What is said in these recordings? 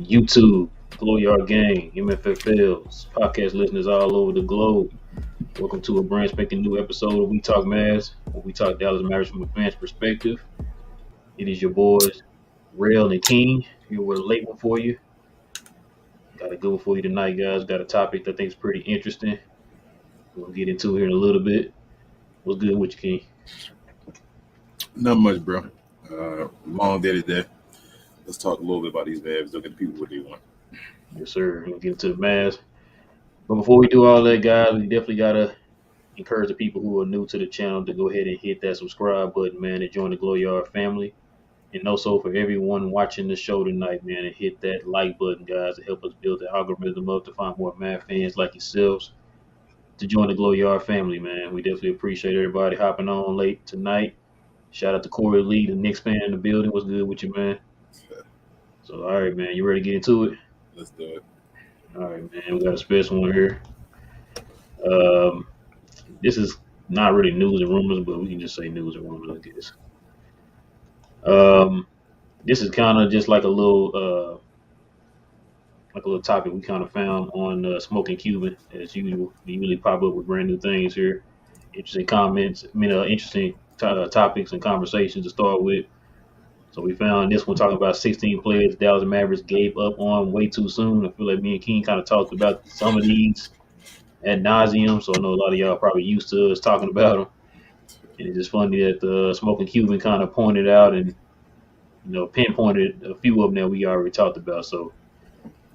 YouTube, Glow Yard Gang, MFFLs, podcast listeners all over the globe. Welcome to a brand spanking new episode of We Talk Mavs, where we talk Dallas Mavericks from a fan's perspective. It is your boys, Rail and King, here with a late one for you. Got a good one for you tonight, guys. Got a topic that I think is pretty interesting. We'll get into it here in a little bit. What's good with you, King? Not much, bro. Long day today. Let's talk a little bit about these Mavs. Look at the people what they want. Yes, sir. We'll get into the Mavs. But before we do all that, guys, we definitely got to encourage the people who are new to the channel to go ahead and hit that subscribe button, man, and join the Glow Yard family. And also for everyone watching the show tonight, man, and hit that like button, guys, to help us build the algorithm up to find more Mav fans like yourselves to join the Glow Yard family, man. We definitely appreciate everybody hopping on late tonight. Shout out to Corey Lee, the Knicks fan in the building. What's good with you, man? So, all right, man, you ready to get into it? Let's do it. All right, man, we got a special one here. This is not really news and rumors, but we can just say news and rumors, I guess. This is kind of just like a little topic we kind of found on Smoking Cuban, as usual. We usually pop up with brand new things here, interesting comments. Interesting topics and conversations to start with. So we found this one talking about 16 players Dallas Mavericks gave up on way too soon. I feel like me and King kind of talked about some of these ad nauseum, so I know a lot of y'all probably used to us talking about them. And it's just funny that Smoking Cuban kind of pointed out and pinpointed a few of them that we already talked about. So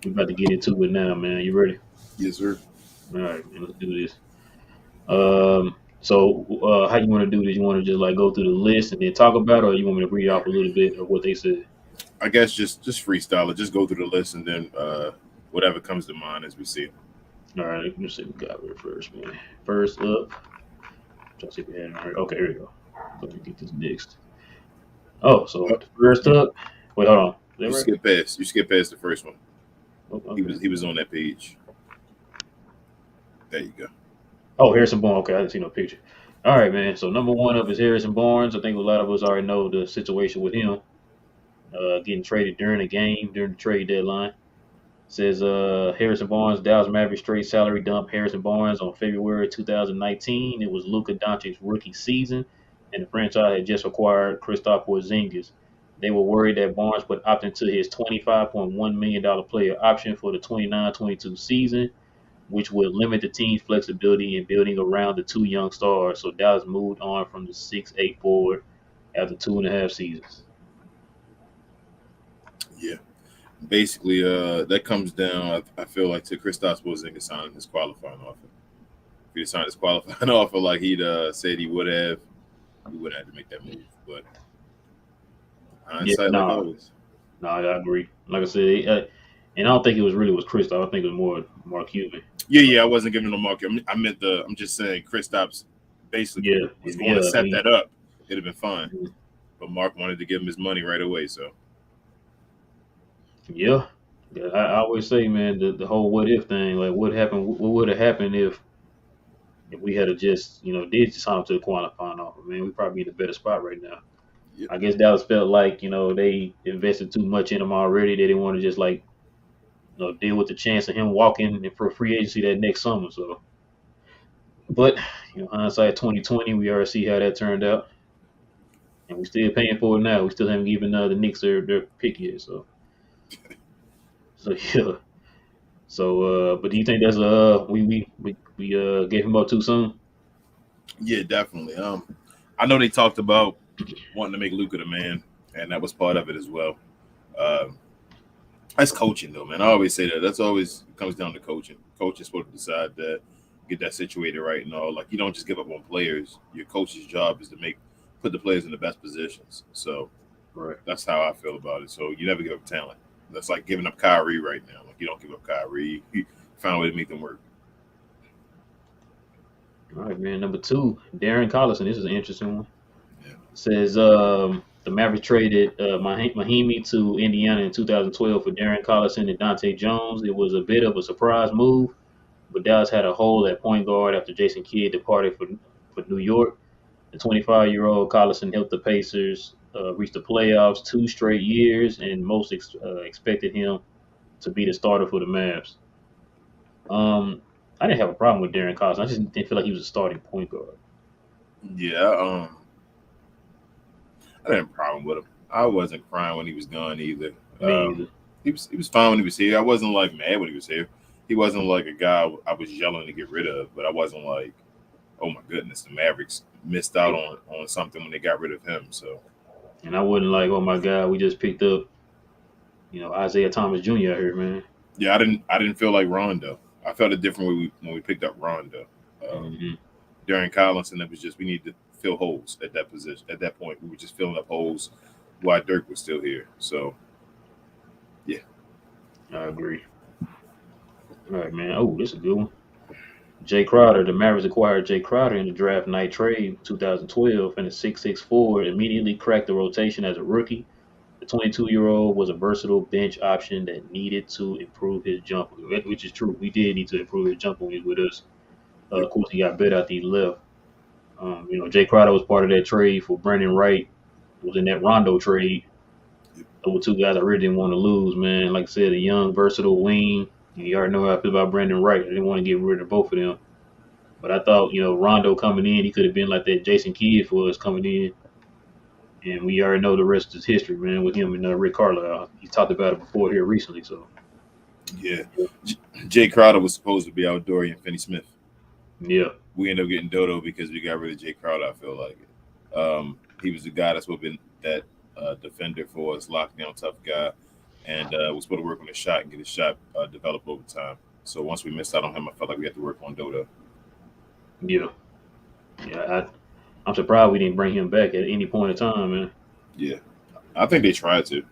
we're about to get into it now, man. You ready? Yes, sir. All right, man, let's do this. So how you want to do this? You want to just like go through the list and then talk about it, or you want me to read off a little bit of what they said? I guess just freestyle it. Just go through the list and then whatever comes to mind as we see it. All right, let's see what we got here first, man. First up, trying to see if we had it right. Okay, here we go. Let me get this next. Oh, so first up, wait, hold on. You skip past the first one. Okay. He was on that page. There you go. Oh, Harrison Barnes. Okay, I didn't see no picture. All right, man. So number one up is Harrison Barnes. I think a lot of us already know the situation with him getting traded during the trade deadline. Says Harrison Barnes, Dallas Mavericks trade salary dump Harrison Barnes on February 2019. It was Luka Doncic's rookie season, and the franchise had just acquired Kristaps Porzingis. They were worried that Barnes would opt into his $25.1 million player option for the 29-22 season, which would limit the team's flexibility in building around the two young stars. So Dallas moved on from the 6'8" forward after 2.5 seasons. Yeah. Basically, that comes down, I feel like, to Kristaps Porzingis signing his qualifying offer. If he'd signed his qualifying offer like he'd said he would have, he wouldn't have to make that move. But hindsight, like always. No, I agree. Like I said, and I don't think it was Kristaps. I think it was more Mark Cuban. Yeah, I wasn't giving him a mark. I'm just saying Kristaps basically was going to set that up. It'd have been fine. Mm-hmm. But Mark wanted to give him his money right away, so. Yeah. I always say, man, the whole what if thing, like what would have happened if we had just, did sign him to the qualifying offer, man. We'd probably be in a better spot right now. Yep. I guess Dallas felt like they invested too much in him already. They didn't want to just like deal with the chance of him walking for free agency that next summer. So, but hindsight 2020, we already see how that turned out, and we still paying for it now. We still haven't given the Knicks their pick yet. So yeah. So, but do you think that's we gave him up too soon? Yeah, definitely. I know they talked about wanting to make Luka the man, and that was part of it as well. Um, that's coaching, though, man. I always say that. That's always comes down to coaching. Coach is supposed to decide that, get that situated right and all. Like you don't just give up on players. Your coach's job is to put the players in the best positions. So Right. that's how I feel about it. So you never give up talent. That's like giving up Kyrie right now. Like you don't give up Kyrie. You find a way to make them work. All right, man. Number two, Darren Collison. This is an interesting one. Yeah. Says the Mavericks traded Mahimi to Indiana in 2012 for Darren Collison and Dante Jones. It was a bit of a surprise move, but Dallas had a hole at point guard after Jason Kidd departed for New York. The 25-year-old Collison helped the Pacers reach the playoffs 2 straight years, and most expected him to be the starter for the Mavs. Um, I didn't have a problem with Darren Collison. I just didn't feel like he was a starting point guard. Yeah. I didn't have a problem with him. I wasn't crying when he was gone either. Me either. He was fine when he was here. I wasn't like mad when he was here. He wasn't like a guy I was yelling to get rid of, but I wasn't like, oh my goodness, the Mavericks missed out on something when they got rid of him. So And I wasn't like, oh my God, we just picked up, Isaiah Thomas Jr. out here, man. yeah, I didn't feel like Rondo. I felt a different way when we picked up Rondo. Hmm. During Collins, and it was just we need to fill holes at that position. At that point, we were just filling up holes while Dirk was still here. So yeah, I agree. All right, man. Oh, this is a good one. Jay Crowder. The Mavericks acquired Jay Crowder in the draft night trade 2012, and the 6'6" forward immediately cracked the rotation as a rookie. The 22-year-old was a versatile bench option that needed to improve his jumper, which is true. We did need to improve his jumper when he was with us. yep, Of course, he got better after he left. Jay Crowder was part of that trade for Brandon Wright. Was in that Rondo trade. yep, Those were two guys I really didn't want to lose, man. Like I said, a young, versatile wing. You already know how I feel about Brandon Wright. I didn't want to get rid of both of them. But I thought, Rondo coming in, he could have been like that Jason Kidd for us coming in. And we already know the rest is history, man, with him and Rick Carlisle. He talked about it before here recently. So, yeah. Jay Crowder was supposed to be our Dorian Finney-Smith. yeah. We ended up getting Dodo because we got rid of Jay Crowder. I feel like he was the guy that's supposed to be that defender for us, lockdown tough guy, and was supposed to work on his shot and get his shot developed over time. So once we missed out on him, I felt like we had to work on Dodo. Yeah. Yeah. I'm surprised we didn't bring him back at any point in time, man. Yeah, I think they tried to.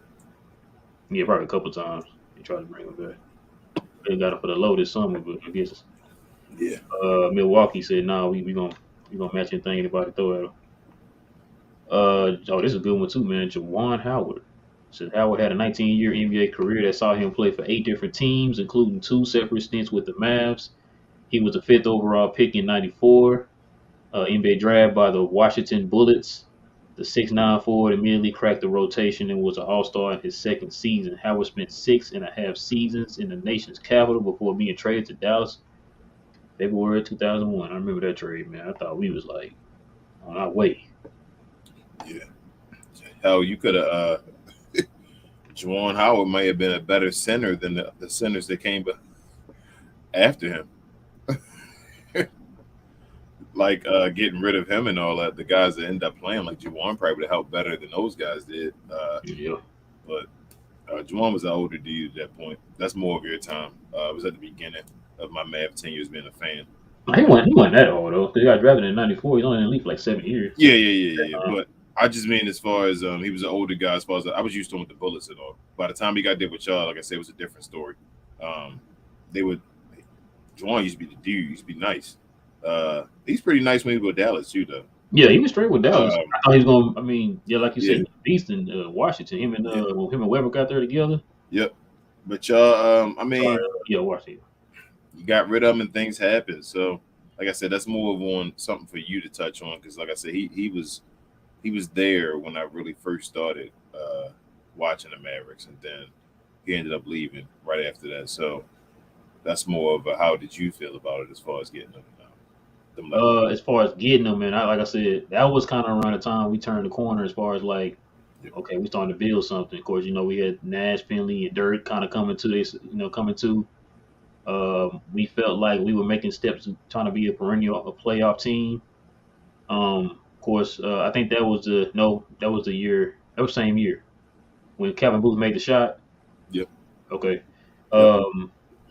Yeah, probably a couple times. They tried to bring him back. They got him for the low this summer, but I guess Yeah, Milwaukee said, "No, we gonna match anything anybody throw at him." Oh, this is a good one too, man. Juwan Howard. Said Howard had a 19-year NBA career that saw him play for 8 different teams, including 2 separate stints with the Mavs. He was the fifth overall pick in '94 NBA draft by the Washington Bullets. The 6'9" forward immediately cracked the rotation and was an All-Star in his second season. Howard spent 6.5 seasons in the nation's capital before being traded to Dallas February 2001. I remember that trade, man. I thought we was like on our way. yeah. Hell, you could have. Juwan Howard may have been a better center than the centers that came after him. Like getting rid of him and all that, the guys that end up playing like Juwan probably would have helped better than those guys did. Yeah. But Juwan was an older dude at that point. That's more of your time. It was at the beginning of my Mav 10 years being a fan. He wasn't that old though. He got drafted in '94. He's only in the league for like 7 years. Yeah. But I just mean as far as he was an older guy. As far as I was used to him with the Bullets and all. By the time he got there with y'all, like I said, it was a different story. They would. Juwan used to be the dude. He used to be nice. He's pretty nice when he was with Dallas too, though. Yeah, he was straight with Dallas. I thought he was going. I mean, yeah, like you Yeah, said, beast in Washington. Him and yeah, when him and Weber got there together. yep. But y'all, I Sorry, mean, yeah, Washington. you got rid of him and things happened. So, like I said, that's more of on something for you to touch on because, like I said, he was he was there when I really first started watching the Mavericks, and then he ended up leaving right after that. So that's more of a how did you feel about it as far as getting them level? As far as getting them, man, like I said, that was kind of around the time we turned the corner as far as like, Yep. okay, we starting to build something. Of course, we had Nash, Finley, and Dirk kind of coming to this, coming to. We felt like we were making steps to trying to be a playoff team. Of course, I think that was that was the year, that was same year when Kevin Booth made the shot. Yep. Okay. Yep.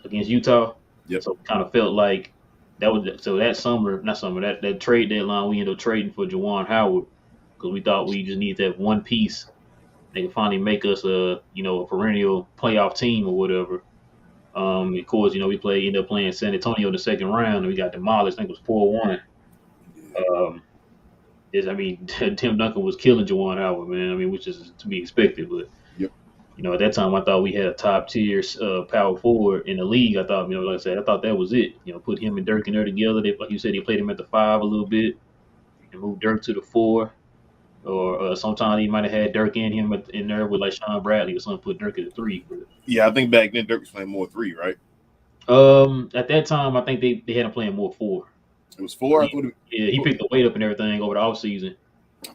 Against Utah. Yep. So kind of felt like that was so that summer, not summer, that trade deadline we ended up trading for Juwan Howard because we thought we just needed to have one piece. They could finally make us a perennial playoff team or whatever. Of course, we ended up playing San Antonio in the second round and we got demolished. I think it was 4-1. Um, I mean, Tim Duncan was killing Juwan Howard, man. I mean, which is to be expected, but Yep. at that time, I thought we had a top tier power forward in the league. I thought, like I said, I thought that was it. Put him and Dirk in there together. They, like you said, they played him at the 5 a little bit and moved Dirk to the 4. Or sometimes he might have had Dirk and him in there with like Sean Bradley or something, put Dirk at the 3. But, Yeah, I think back then Dirk was playing more 3, right? at that time, I think they had him playing more 4. It was 4. He picked the weight up and everything over the offseason.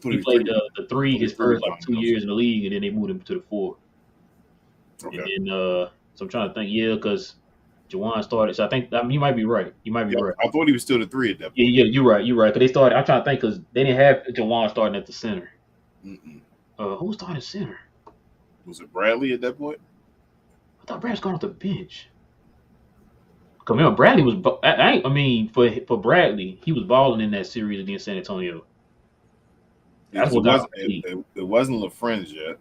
He was played 3. the 3 his first like 2 years in the league, and then they moved him to the 4. Okay. And then, so I'm trying to think, because Juwan started. So I think you might be right. You might be right. I thought he was still the 3 at that point. Yeah, you're right. You're right. Because they started. I'm trying to think because they didn't have Juwan starting at the center. Mm-mm. Who was starting center? Was it Bradley at that point? I thought Bradley was going off the bench. Because remember, Bradley was. I mean, for Bradley, he was balling in that series against San Antonio. That's what got it wasn't LaFrance yet.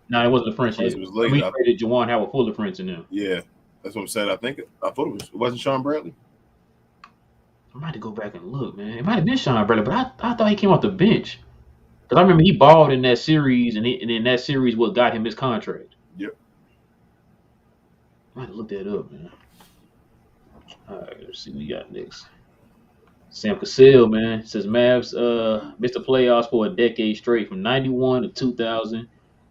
No, it wasn't the French yet. It was late. We traded Juwan Howard full of French in them. Yeah, that's what I'm saying. I thought it wasn't Sean Bradley. I might have to go back and look, man. It might have been Sean Bradley, but I thought he came off the bench. Because I remember he balled in that series, and in that series what got him his contract. Yep. I might have looked that up, man. All right, let's see what we got next. Sam Cassell, man, says Mavs missed the playoffs for a decade straight from 91 to 2000.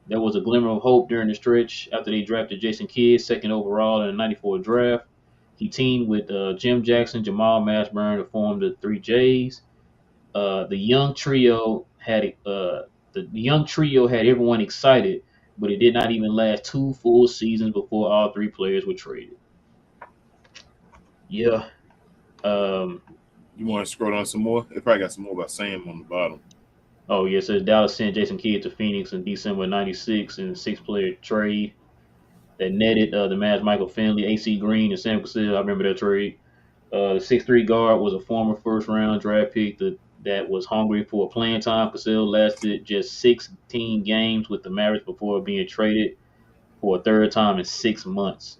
There was a glimmer of hope during the stretch after they drafted Jason Kidd, second overall in the 94 draft. He teamed with Jim Jackson, Jamal Mashburn to form the 3 J's. The young trio had everyone excited, but it did not even last 2 full seasons before all 3 players were traded. Yeah. You want to scroll down some more? They probably got some more about Sam on the bottom. Oh, yeah, it says Dallas sent Jason Kidd to Phoenix in December '96 in a 6-player trade that netted the Mavs Michael Finley, AC Green, and Sam Cassell. I remember that trade. The 6'3" guard was a former first-round draft pick that was hungry for playing time. Cassell lasted just 16 games with the Mavericks before being traded for a third time in 6 months.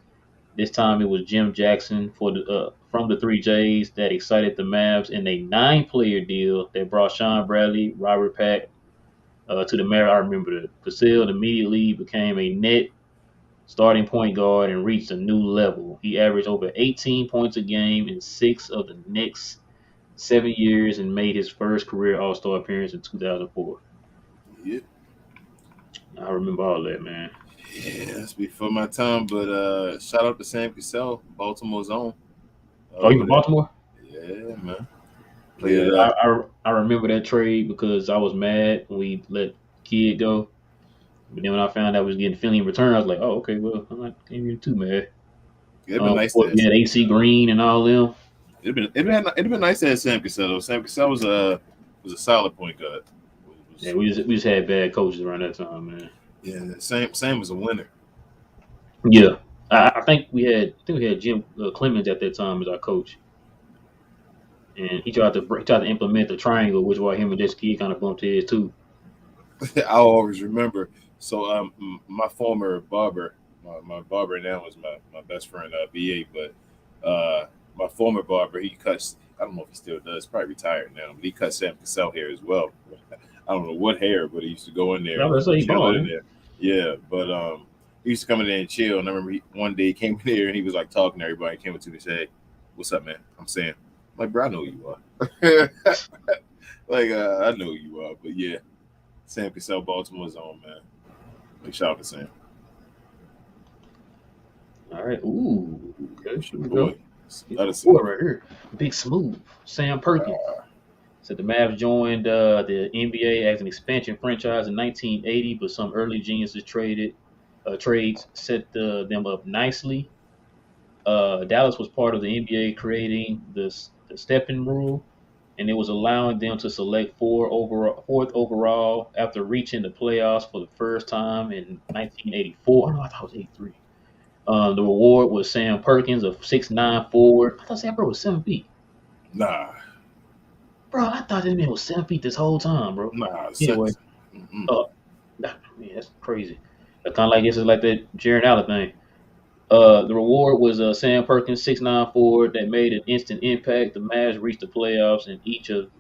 This time it was Jim Jackson from the 3 J's that excited the Mavs in a 9-player deal that brought Sean Bradley, Robert Pack to the Mavericks. I remember that. Cassell immediately became a net starting point guard and reached a new level. He averaged over 18 points a game in 6 of the next 7 years and made his first career All-Star appearance in 2004. Yep. I remember all that, man. Yeah, that's before my time, but shout out to Sam Cassell, Baltimore's own. Oh, you from Baltimore? Yeah, man. Yeah, I remember that trade because I was mad when we let Kidd go. But then when I found out we was getting Finley in return, I was like, oh, okay, well, I'm not even too mad. It'd been nice to have AC Green and all them. It'd been nice to have Sam Cassell. Sam Cassell was a solid point guard. Yeah, we just had bad coaches around that time, man. Yeah, Sam was a winner. Yeah, I think we had Jim Clemens at that time as our coach, and he tried to implement the triangle, which is why him and this kid kind of bumped heads too. I always remember. So my former barber, my barber now is my best friend BA, but my former barber, he cuts. I don't know if he still does. Probably retired now, but he cut Sam Cassell hair as well. I don't know what hair, but he used to go in there. Yeah, but he used to come in there and chill. And I remember one day he came in there and he was like talking to everybody. He came up to me and said, "Hey, what's up, man?" I'm saying, like, bro, I know who you are. Like, I know who you are, but yeah. Sam can sell Baltimore's own, man. Big shout out to Sam. All right. Ooh. Okay. It's Here your we boy. go. It's my Edison. boy right here. Big Smooth. Sam Perkins. Said the Mavs joined the NBA as an expansion franchise in 1980, but some early geniuses trades set them up nicely. Dallas was part of the NBA creating the stepping rule, and it was allowing them to select fourth overall after reaching the playoffs for the first time in 1984. Oh, no, I thought it was 83. The reward was Sam Perkins, a 6'9" forward. I thought Sam Perkins was 7 feet. Nah, Bro, I thought this man was 7 feet this whole time, bro. nah, Anyway, sense. Mm-mm. uh, man, that's crazy. That's kind of like this is like that Jaron Allen thing. The reward was Sam Perkins, 6'9" forward that made an instant impact. The Mavs reached the playoffs in each of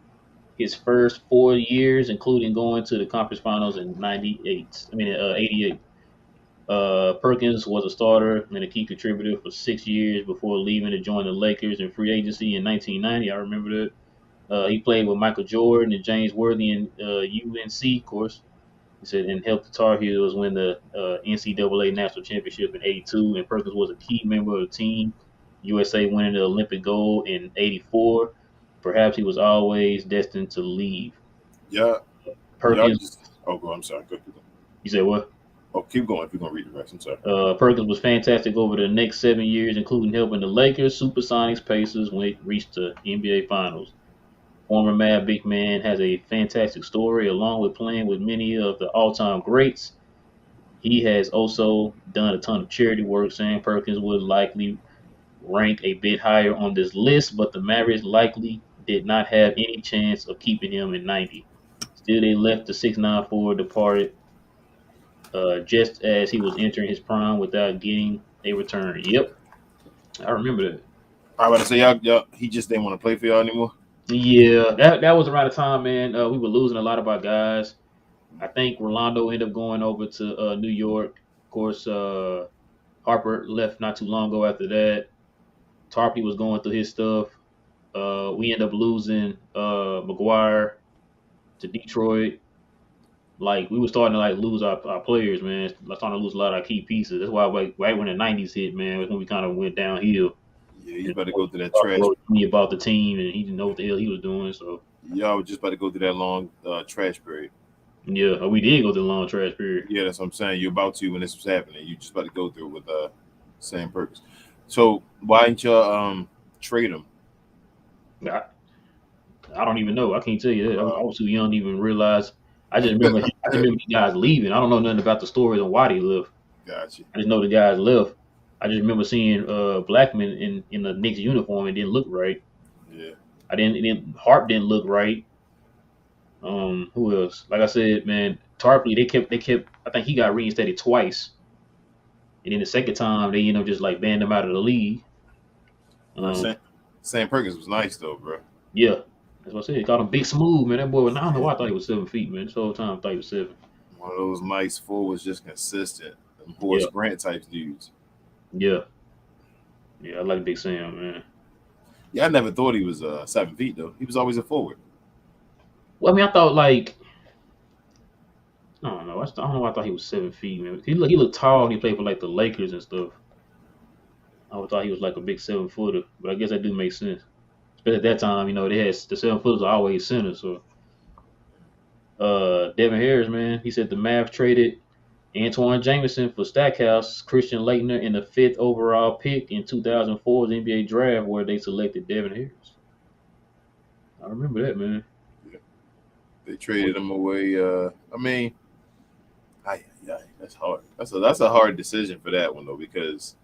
his first 4 years, including going to the conference finals in '98. I mean, '88. Perkins was a starter and a key contributor for 6 years before leaving to join the Lakers in free agency in 1990. I remember that. He played with Michael Jordan and James Worthy in UNC, of course. He said, and helped the Tar Heels win the NCAA National Championship in '82. And Perkins was a key member of the team. USA winning the Olympic gold in '84. Perhaps he was always destined to leave. Yeah, y'all Perkins, just. Oh, go. I'm sorry. Go. Keep going. you said what? Oh, keep going if you're gonna read the rest. I'm sorry. Perkins was fantastic over the next 7 years, including helping the Lakers, Supersonics, Pacers when it reached the NBA Finals. Former Mad Big Man has a fantastic story, along with playing with many of the all-time greats. He has also done a ton of charity work. Sam Perkins would likely rank a bit higher on this list, but the Mavericks likely did not have any chance of keeping him in '90. Still, they left the 6'9" forward departed just as he was entering his prime without getting a return. Yep, I remember that. I was about to say y'all. He just didn't want to play for y'all anymore. Yeah, that was around the time, man. We were losing a lot of our guys. I think Rolando ended up going over to New York. Of course, Harper left not too long ago after that. Tarpley was going through his stuff. We ended up losing McGuire to Detroit. Like we were starting to like lose our players, man. Starting to lose a lot of our key pieces. That's why like right when the '90s hit, man, was when we kind of went downhill. Yeah, he's And about to go through that Harper trash. wrote to me about the team, and he didn't know what the hell he was doing. So Y'all were just about to go through that long trash period. yeah, we did go through the long trash period. Yeah, that's what I'm saying. You're about to when this was happening. You just about to go through it with Sam Perkins. So why didn't y'all trade him? I, I don't even know. I can't tell you that. I Uh, was too young to even realize. I just remember the guys leaving. I don't know nothing about the stories on why they left. Gotcha. I just know the guys left. I just remember seeing Blackman in the Knicks uniform. It didn't look right. Yeah. Harp didn't look right. Who else? Like I said, man, Tarpley. They kept. I think he got reinstated twice, and then the second time they just like banned him out of the league. Bro, Um, Sam Perkins was nice though, bro. yeah, that's what I said. They called him Big Smooth, man. That boy. I don't know why I thought he was 7 feet, man. This whole time I thought he was 7. One of those nice forwards, just consistent. Them Horace Yeah, Grant type dudes. yeah, yeah. I like Big Sam, man. Yeah, I never thought he was 7 feet though. He was always a forward. Well, I mean, I thought like I don't know. I don't know why I thought he was 7 feet, man. He looked tall. And he played for like the Lakers and stuff. I would thought he was like a big 7 footer, but I guess that do make sense. Especially at that time, they had the 7 footers are always center. So, Devin Harris, man, he said the Mavs traded Antoine Jameson for Stackhouse, Christian Laettner in the 5th overall pick in 2004's NBA draft, where they selected Devin Harris. I remember that, man. Yeah. They traded him away. I mean, that's hard. That's a hard decision for that one though, because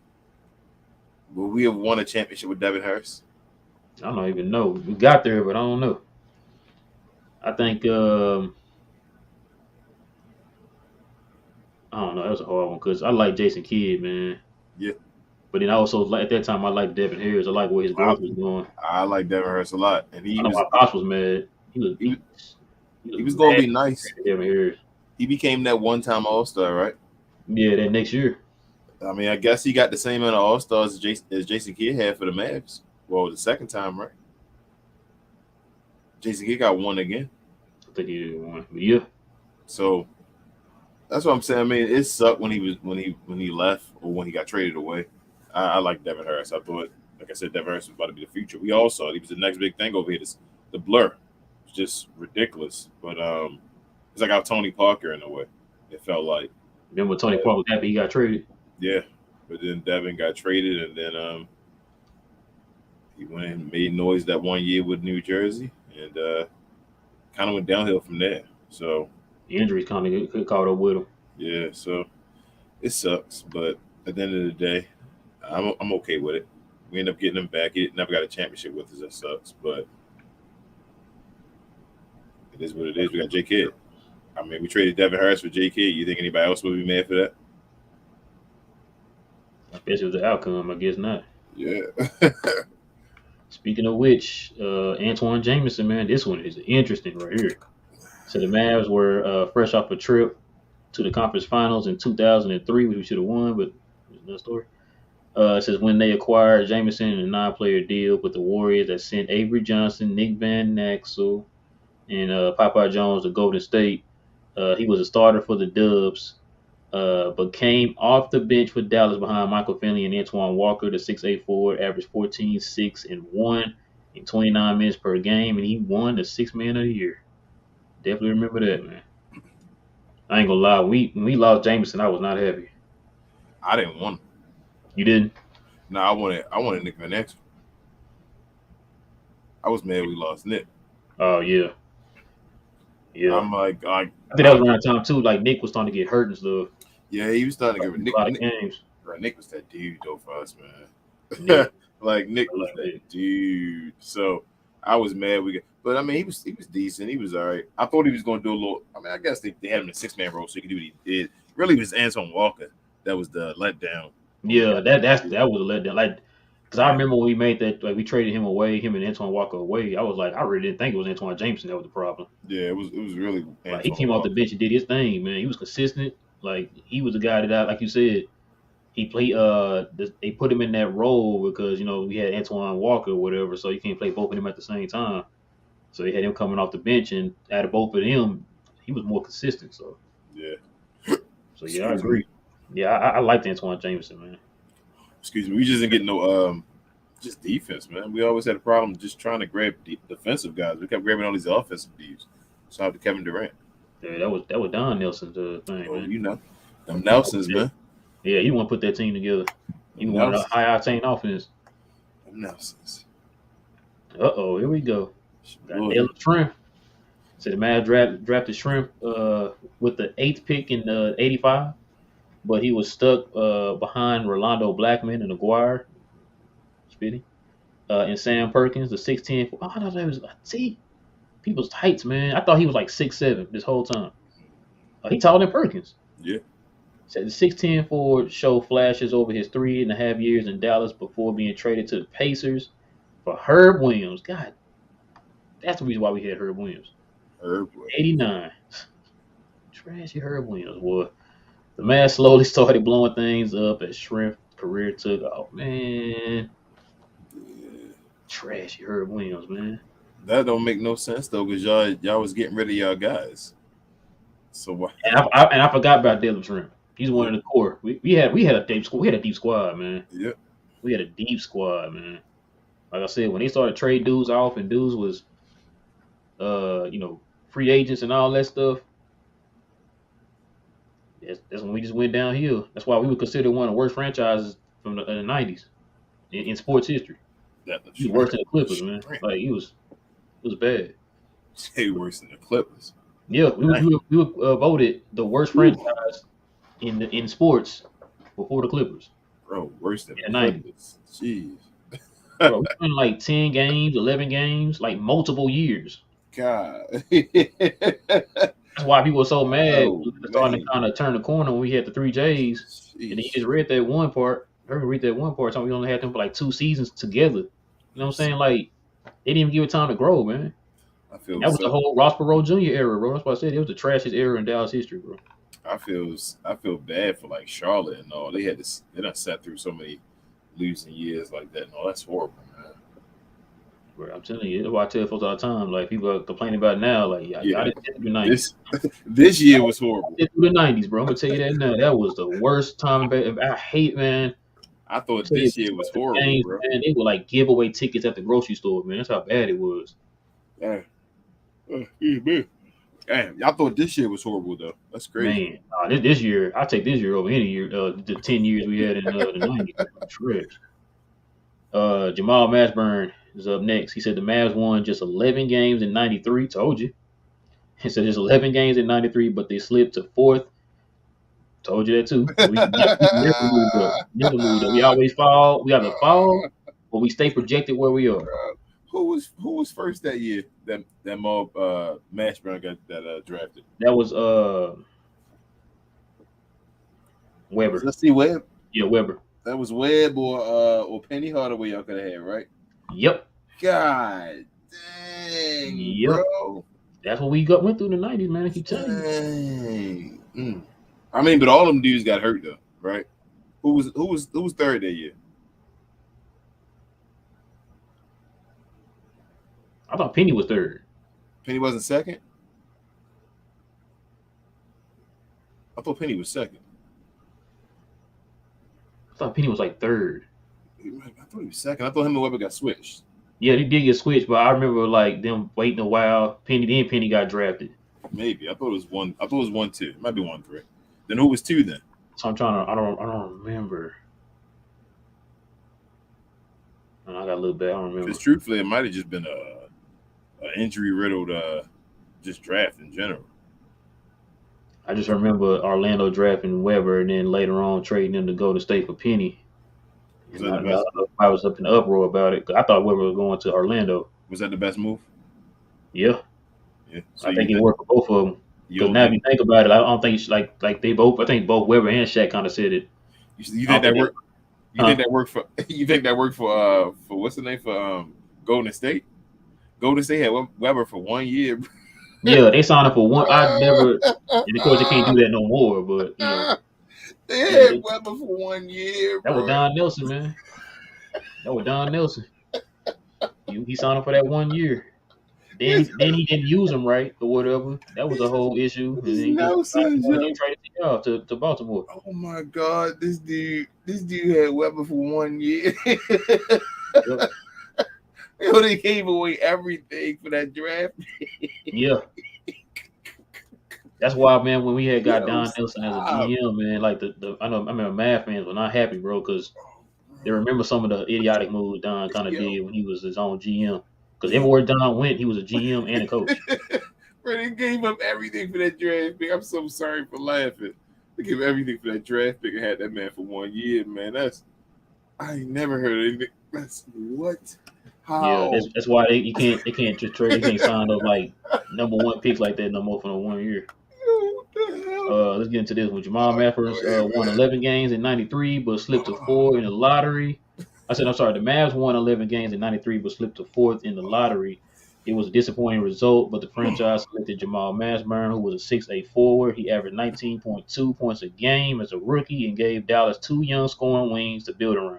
will we have won a championship with Devin Harris? I don't even know. We got there, but I don't know. I think I don't know. That was a hard one because I like Jason Kidd, man. Yeah, But then also at that time I liked Devin Harris. I like where his I, growth was going. I like Devin Harris a lot, and I know my pops was mad. He was he, he he was was gonna mad be nice. at Devin Harris. He became that one-time All-Star, right? Yeah, that next year. I mean, I guess he got the same amount of All-Stars as Jason Kidd had for the Mavs. Well, the second time, right? Jason Kidd got one again. I think he did one. But yeah. So that's what I'm saying. I mean, it sucked when he left or when he got traded away. I like Devin Harris. I thought, like I said, Devin Harris was about to be the future. We all saw it. He was the next big thing over here. The blur. It's just ridiculous. But it's like our Tony Parker in a way. It felt like. Then when Tony But, Parker was happy, he got traded. yeah. But then Devin got traded, and then he went and made noise that 1 year with New Jersey, and kind of went downhill from there. So The injuries kind of caught up with him. yeah, so it sucks, but at the end of the day, I'm okay with it. We end up getting him back. He never got a championship with us. That sucks, but it is what it is. We got J Kidd. I mean, we traded Devin Harris for J Kidd. You think anybody else would be mad for that? Especially with the outcome, I guess not. Yeah. Speaking of which, Antoine Jameson, man, this one is interesting right here. So the Mavs were fresh off a trip to the conference finals in 2003, which we should have won, but that's another story. It says when they acquired Jameson in a 9-player deal with the Warriors that sent Avery Johnson, Nick Van Exel, and Popeye Jones to Golden State. He was a starter for the Dubs, but came off the bench for Dallas behind Michael Finley and Antoine Walker. The 6'8" forward averaged 14, 6, and 1 in 29 minutes per game, and he won the Sixth Man of the Year. Definitely remember that, man. I ain't gonna lie, when we lost Jameson, I was not happy. I didn't want him. You didn't? No, I wanted Nick Van Exel. I was mad we lost Nick. Oh yeah. Yeah. I'm like, I think that was around the time too. Like Nick was starting to get hurt and stuff. yeah, he was starting to Like, get Nick. a lot of games. Nick was that dude though for us, man. Nick, Like Nick I was like that Nick. dude. So I was mad but I mean he was decent. He was all right. I thought he was going to do a little. I mean, I guess they had him in a 6-man role so he could do what he did. Really, it was Antoine Walker that was the letdown. Yeah, that was a letdown. Like, because I remember when we made that, like we traded him away, him and Antoine Walker away. I was like, I really didn't think it was Antoine Jameson that was the problem. Yeah, it was really Like he Antoine came off the Walker. bench and did his thing, man. He was consistent. Like he was the guy that, like you said, he played. They put him in that role because we had Antoine Walker or whatever, so you can't play both of them at the same time. So they had him coming off the bench, and out of both of them, he was more consistent. So Yeah. yeah, I Excuse agree. me. Yeah, I liked Antoine Jameson, man. Excuse me. We just didn't get no just defense, man. We always had a problem just trying to grab defensive guys. We kept grabbing all these offensive dudes. So out to Kevin Durant. Yeah, that was Don Nelson's thing, Oh, man. you know. Them Nelsons, man. Yeah, he want to put that team together. He Them wanted a Nelsons. high octane offense. Them Nelsons. Here we go. Got Boy. Dylan Shrimp. So the Mavs drafted Shrimp with the 8th pick in '85, but he was stuck behind Rolando Blackman and Aguirre, Spitty, and Sam Perkins, the 6'10". Oh, I thought that was see people's heights, man. I thought he was like 6'7" this whole time. He taller than Perkins. Yeah. Said the 6'10" forward showed flashes over his 3.5 years in Dallas before being traded to the Pacers for Herb Williams. God, that's the reason why we had Herb Williams. Herb. 89. Trashy Herb Williams, boy. The man slowly started blowing things up as Shrimp career took off. Man, trashy Herb Williams, man. That don't make no sense though, because y'all was getting rid of y'all guys. So what? And I forgot about Dylan Shrimp. He's one of the core. We had a deep squad, man. Yep. We had a deep squad, man. Like I said, when they started trade dudes off and dudes was free agents and all that stuff, that's when we just went downhill. That's why we were considered one of the worst franchises from the 90s in sports history. He was worse than the Clippers, man. Like it was bad. He worse than the Clippers. Yeah, we were voted the worst franchise in sports before the Clippers. Bro, worse than the Yeah, 90. Clippers. Jeez. Bro, we won like 10 games, 11 games, like multiple years. God. That's why people were so mad. Oh, We were starting to kind of turn the corner when we had the 3 J's. And he just read that one part. I heard read that one part. Talking we only had them for like 2 seasons together. You know what I'm saying? Like they didn't even give it time to grow, man. I feel That was the whole Ross Perot Jr. era, bro. That's why I said it was the trashiest era in Dallas history, bro. I feel bad for like Charlotte and all. They done sat through so many losing years like that. No, that's horrible, man. Bro, I'm telling you, that's why I tell folks all the time. Like people are complaining about it now. Like y'all Yeah, didn't get through the '90s. this this year was horrible. Get through the '90s, bro. I'm gonna tell you that now. That was the worst time. I hate, man. I I'm thought telling you, this year was the horrible, games, bro. man. They would like give away tickets at the grocery store, man. That's how bad it was. Damn. Man. Damn, y'all thought this year was horrible though. That's crazy. Man, this year, I take this year over any year. The 10 years we had in the '90s, trash. Jamal Mashburn is up next. He said the Mavs won just 11 games in '93. Told you. He said just 11 games in '93, but they slipped to fourth. Told you that too. So we never moved up. Never moved up. We always fall. We either fall or we stay projected where we are. Who was first that year? That mob Mashburn got that drafted. That was Weber. Let's see Webb. Yeah, Weber. That was Webb or Penny Hardaway y'all could have had, right? Yep. God dang, Yep. bro. That's what went through in the '90s, man. I keep telling you. Dang. I mean, but all them dudes got hurt though, right? Who was third that year? I thought Penny was third. Penny wasn't second. I thought Penny was second. I thought Penny was like third. I thought he was second. I thought him and Weber got switched. Yeah, they did get switched, but I remember like them waiting a while. Penny got drafted. Maybe I thought it was one. I thought it was 1-2. It might be 1-3. Then who was 2 then? So I'm trying to. I don't remember. I got a little bit. I don't remember. Because truthfully, it might have just been a injury riddled just draft in general. I just remember Orlando drafting Weber and then later on trading him to go to State for Penny. Was And that the best? I was up in the uproar about it. I thought Weber was going to Orlando. Was that the best move? Yeah, Yeah. So I think it worked for both of them. Because now if you think about it, I don't think it's like they both. I think both Weber and Shaq kind of said it. You think that worked? You think that worked for? You think that worked for what's the name for Golden State? Golden State had Weber for 1 year. Yeah, they signed up for one. I never, and of course they can't do that no more. But you know, they had Weber for 1 year. That was Don Nelson, man. That was Don Nelson. He signed up for that 1 year. Then he didn't use him right or whatever. That was a whole issue. And then he traded y'all to Baltimore. Oh my God, this dude had Weber for 1 year. Yep. Yo, they gave away everything for that draft. Yeah. That's why, man, when we had got Don Nelson as a GM, man, like I remember Mavs fans were not happy, bro, because they remember some of the idiotic moves Don kind of did when he was his own GM. Because everywhere Don went, he was a GM and a coach. Bro, they gave up everything for that draft pick. I'm so sorry for laughing. They gave everything for that draft pick and had that man for 1 year, man. I ain't never heard of anything. That's what? How? Yeah, that's why they can't just trade. They can't sign up like number one picks like that no more for no 1 year. Let's get into this one. Jamal Mavs won 11 games in '93, but slipped to 4 in the lottery. I'm sorry. The Mavs won 11 games in '93, but slipped to 4th in the lottery. It was a disappointing result, but the franchise selected Jamal Mashburn, who was a 6'8" forward. He averaged 19.2 points a game as a rookie and gave Dallas 2 young scoring wings to build around.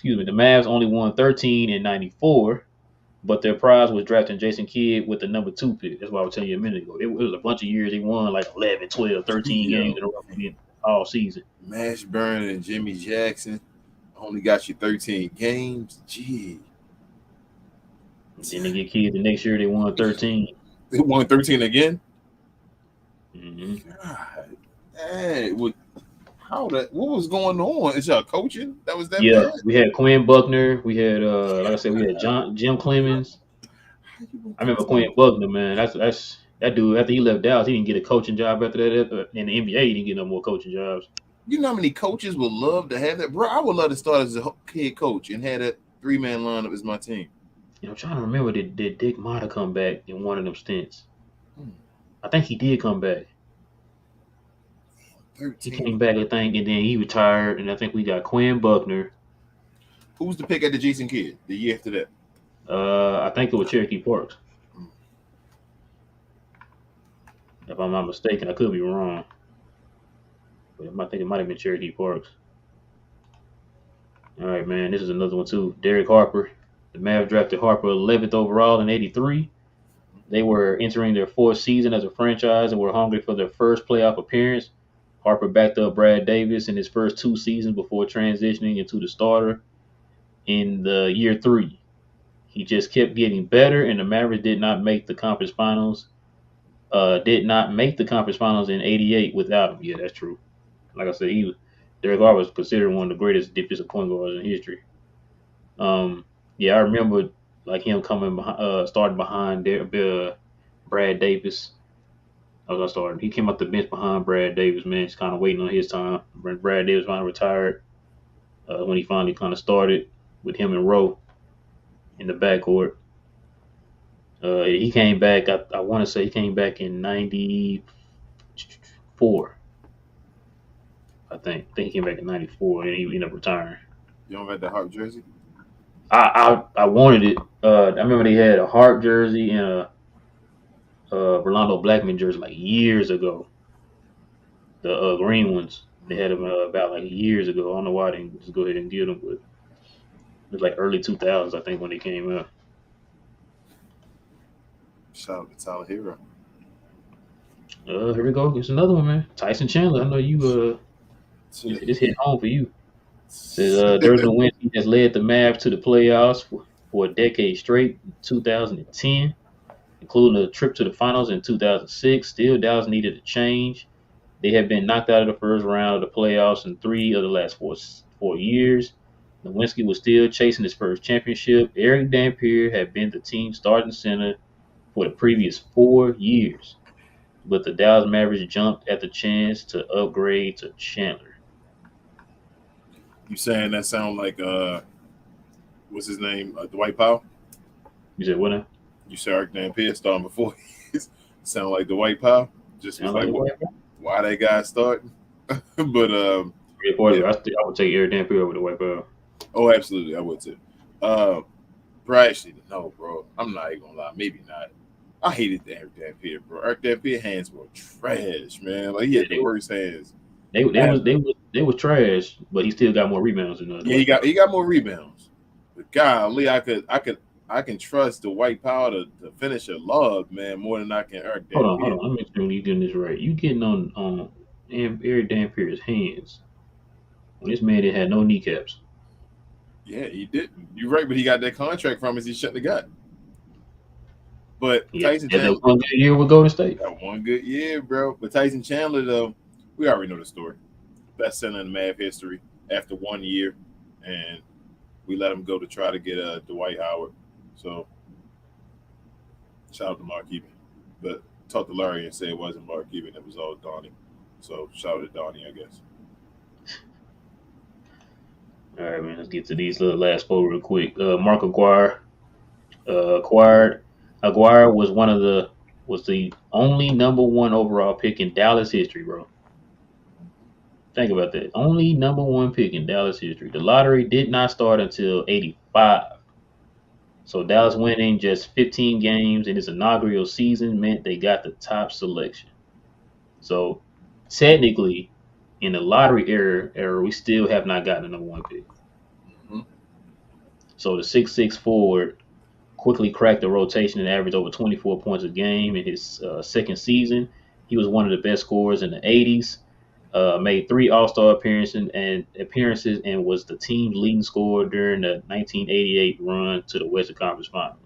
The Mavs only won 13 in '94, but their prize was drafting Jason Kidd with the number 2 pick. That's what I was telling you a minute ago. It was a bunch of years they won like 11, 12, 13 games in a row all season. Mashburn and Jimmy Jackson only got you 13 games. Gee. And then they get Kidd the next year. They won 13. They won 13 again? Mm-hmm. God. Hey, what was going on? Is y'all coaching? That was that Yeah, bad? we had Quinn Buckner. We had, like I said, we had Jim Clemens. I remember Quinn Buckner, man. That's that dude. After he left Dallas, he didn't get a coaching job after that. In the NBA, he didn't get no more coaching jobs. You know how many coaches would love to have that? Bro, I would love to start as a head coach and have that 3-man lineup as my team. You know, I'm trying to remember, did Dick Motta come back in one of them stints? I think he did come back. 13. He came back, I think, and then he retired, and I think we got Quinn Buckner. Who was the pick at the Jason Kidd the year after that? I think it was Cherokee Parks. If I'm not mistaken, I could be wrong. But I think it might have been Cherokee Parks. All right, man. This is another one, too. Derek Harper. The Mavs drafted Harper 11th overall in '83. They were entering their fourth season as a franchise and were hungry for their first playoff appearance. Harper backed up Brad Davis in his first two seasons before transitioning into the starter in the year three. He just kept getting better, and the Mavericks did not make the conference finals. Did not make the conference finals in '88 without him. Yeah, that's true. Like I said, Derek Hart was considered one of the greatest defensive point guards in history. Yeah, I remember like him coming starting behind Brad Davis. As I started, he came up the bench behind Brad Davis. Man, just kind of waiting on his time. When Brad Davis finally retired, when he finally kind of started with him and Rowe in the backcourt. He came back. I want to say he came back in '94. I think he came back in '94, and he ended up retiring. You don't have that Hart jersey? I wanted it. I remember they had a Hart jersey and a Rolando Blackman jersey like years ago. The green ones. They had them about like years ago. I don't know why they didn't just go ahead and get them, but it was like early 2000s, I think, when they came out. Shout out to Tyler Hero. Here we go. It's another one, man. Tyson Chandler. I know you. This hit home for you. Says Dirk Nowitzki has led the Mavs to the playoffs for a decade straight. In 2010, including a trip to the finals in 2006. Still, Dallas needed a change. They have been knocked out of the first round of the playoffs in 3 of the last four years. Nowitzki was still chasing his first championship. Eric Dampier had been the team's starting center for the previous 4 years, but the Dallas Mavericks jumped at the chance to upgrade to Chandler. You saying that sound like what's his name? Dwight Powell? You said what now? You said Eric Dampier starting before sound like Dwight Powell. Just was like why that guy starting? But yeah. I would take Eric Dampier over the White Powell. Oh, absolutely, I would too. Bro, actually, no, bro. I'm not even gonna lie. Maybe not. I hated Eric Dampier, bro. Eric Dampier hands were trash, man. Like he had the worst hands. They was trash, but he still got more rebounds than Yeah, he got more rebounds. But golly, I can trust the White Powell to finish a lob, man, more than I can Eric Dampier. Hold on. Let me make sure you getting this right. You getting on Eric Dampier's hands when this man had no kneecaps. Yeah, he didn't. You're right, but he got that contract from us. He shouldn't have got. But Tyson Chandler, that one good year with Golden State. That one good year, bro. But Tyson Chandler, though, we already know the story. Best center in Mav history after 1 year, and we let him go to try to get Dwight Howard. So shout out to Mark Cuban. But talked to Larry and said it wasn't Mark Cuban, it was all Donnie. So shout out to Donnie, I guess. All right, man. Let's get to these last four real quick. Mark Aguirre Aguirre was the only number one overall pick in Dallas history, bro. Think about that. Only number one pick in Dallas history. The lottery did not start until '85. So Dallas winning just 15 games in its inaugural season meant they got the top selection. So technically, in the lottery era, we still have not gotten a number one pick. Mm-hmm. So the 6'6" forward quickly cracked the rotation and averaged over 24 points a game in his second season. He was one of the best scorers in the '80s. Made 3 All-Star appearances and was the team's leading scorer during the 1988 run to the Western Conference Finals.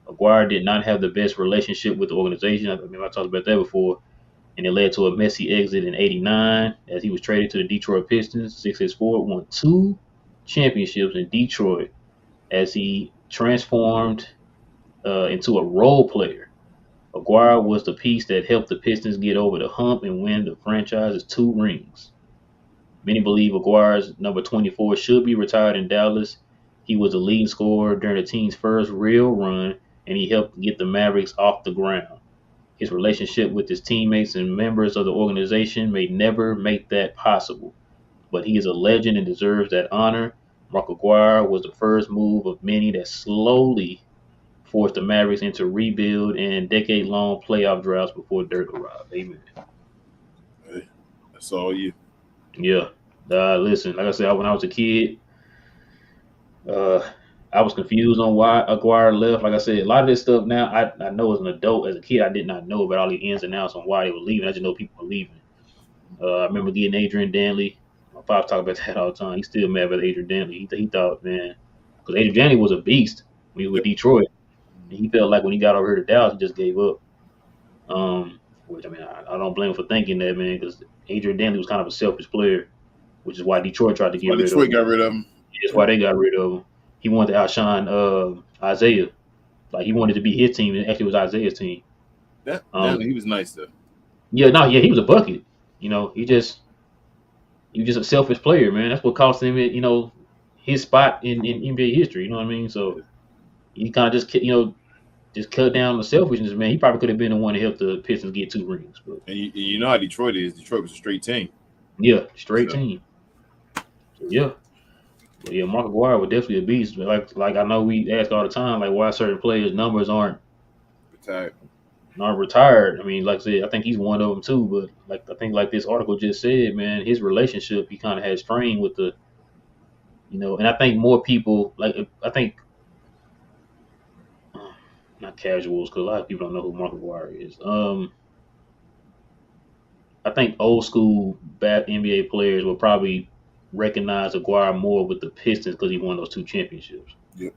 Aguirre did not have the best relationship with the organization. I talked about that before, and it led to a messy exit in '89 as he was traded to the Detroit Pistons. 6'4" won 2 championships in Detroit as he transformed into a role player. Aguirre was the piece that helped the Pistons get over the hump and win the franchise's 2 rings. Many believe Aguirre's number 24 should be retired in Dallas. He was the leading scorer during the team's first real run, and he helped get the Mavericks off the ground. His relationship with his teammates and members of the organization may never make that possible, but he is a legend and deserves that honor. Mark Aguirre was the first move of many that slowly forced the Mavericks into rebuild and decade-long playoff droughts before Dirk arrived. Amen. Hey, that's all you. Yeah. Listen, like I said, when I was a kid, I I was confused on why Aguirre left. Like I said, a lot of this stuff now I know as an adult, as a kid, I did not know about all the ins and outs on why they were leaving. I just know people were leaving. I remember getting Adrian Danley. My pops talk about that all the time. He's still mad about Adrian Danley. He thought, man, because Adrian Danley was a beast when he was with Yep. Detroit. And he felt like when he got over here to Dallas, he just gave up. Which I mean, I don't blame him for thinking that, man, because Adrian Danley was kind of a selfish player, which is why Detroit tried to That's get why rid of Detroit him. got rid of him. That's why they got rid of him. He wanted to outshine Isaiah. Like he wanted to be his team, and actually it was Isaiah's team. He was nice though. Yeah, he was a bucket. He was just a selfish player, man. That's what cost him, his spot in NBA history. You know what I mean? So he kind of just cut down the selfishness, man. He probably could have been the one to help the Pistons get 2 rings. But And you know how Detroit is. Detroit was a straight team. yeah, straight So, team. So yeah. But yeah, Mark Aguirre was definitely a beast. But like I know we ask all the time, like why certain players' numbers aren't retired. retired. I mean, like I said, I think he's one of them too. But like I think like this article just said, man, his relationship he kind of had strained with and I think more people like I think not casuals because a lot of people don't know who Mark Aguirre is. I think old school bad NBA players will probably recognize Aguirre more with the Pistons because he won those 2 championships. Yep.